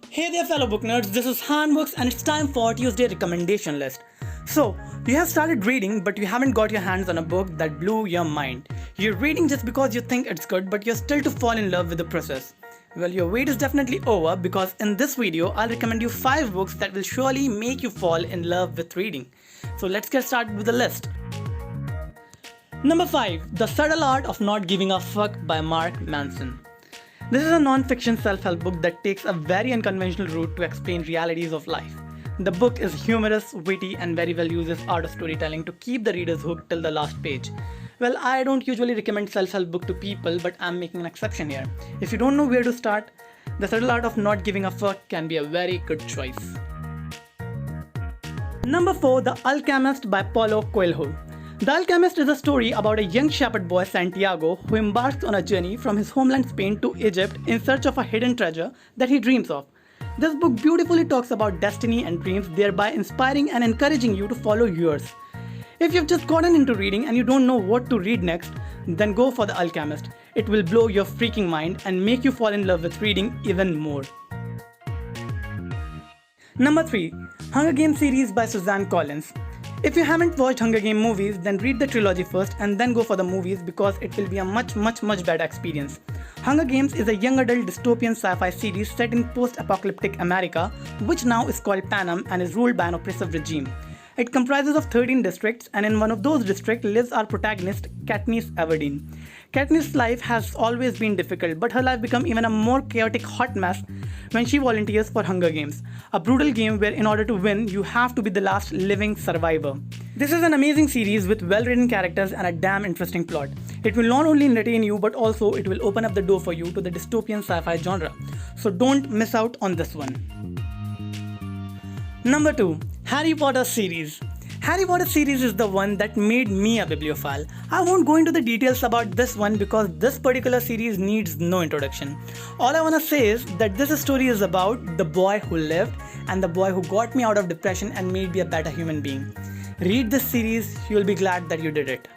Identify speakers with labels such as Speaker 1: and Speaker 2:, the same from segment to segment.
Speaker 1: Hey there fellow book nerds, this is Hanbooks and it's time for Tuesday recommendation list. So, you have started reading but you haven't got your hands on a book that blew your mind. You're reading just because you think it's good but you're still to fall in love with the process. Well, your wait is definitely over because in this video I'll recommend you 5 books that will surely make you fall in love with reading. So let's get started with the list. Number 5. The Subtle Art of Not Giving a Fuck by Mark Manson. This is a non-fiction self-help book that takes a very unconventional route to explain realities of life. The book is humorous, witty, and very well uses art of storytelling to keep the readers hooked till the last page. Well, I don't usually recommend self-help book to people, but I'm making an exception here. If you don't know where to start, The Subtle Art of Not Giving a Fuck can be a very good choice. Number 4. The Alchemist by Paulo Coelho. The Alchemist is a story about a young shepherd boy Santiago who embarks on a journey from his homeland Spain to Egypt in search of a hidden treasure that he dreams of. This book beautifully talks about destiny and dreams, thereby inspiring and encouraging you to follow yours. If you've just gotten into reading and you don't know what to read next, then go for The Alchemist. It will blow your freaking mind and make you fall in love with reading even more. Number 3. Hunger Games series by Suzanne Collins. If you haven't watched Hunger Games movies, then read the trilogy first and then go for the movies because it will be a much better experience. Hunger Games is a young adult dystopian sci-fi series set in post-apocalyptic America, which now is called Panem and is ruled by an oppressive regime. It comprises of 13 districts, and in one of those districts lives our protagonist, Katniss Everdeen. Katniss' life has always been difficult, but her life becomes even a more chaotic hot mess when she volunteers for Hunger Games, a brutal game where in order to win, you have to be the last living survivor. This is an amazing series with well-written characters and a damn interesting plot. It will not only entertain you, but also it will open up the door for you to the dystopian sci-fi genre. So don't miss out on this one. Number 2. Harry Potter series. Harry Potter series is the one that made me a bibliophile. I won't go into the details about this one because this particular series needs no introduction. All I wanna say is that this story is about the boy who lived and the boy who got me out of depression and made me a better human being. Read this series, you'll be glad that you did it.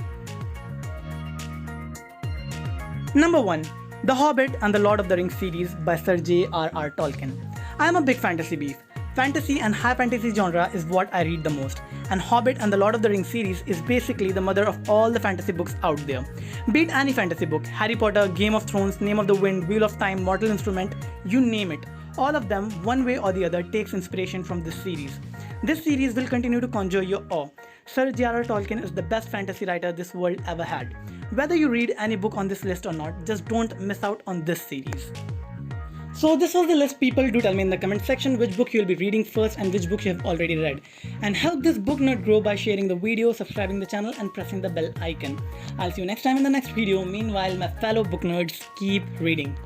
Speaker 1: Number 1. The Hobbit and the Lord of the Rings series by Sir J.R.R. Tolkien. I am a big fantasy beef. Fantasy and high fantasy genre is what I read the most, and Hobbit and the Lord of the Rings series is basically the mother of all the fantasy books out there. Be it any fantasy book, Harry Potter, Game of Thrones, Name of the Wind, Wheel of Time, Mortal Instrument, you name it. All of them, one way or the other, takes inspiration from this series. This series will continue to conjure your awe. Sir J.R.R. Tolkien is the best fantasy writer this world ever had. Whether you read any book on this list or not, just don't miss out on this series. So this was the list, people. Do tell me in the comment section which book you'll be reading first and which book you have already read. And help this book nerd grow by sharing the video, subscribing the channel and pressing the bell icon. I'll see you next time in the next video. Meanwhile, my fellow book nerds, keep reading.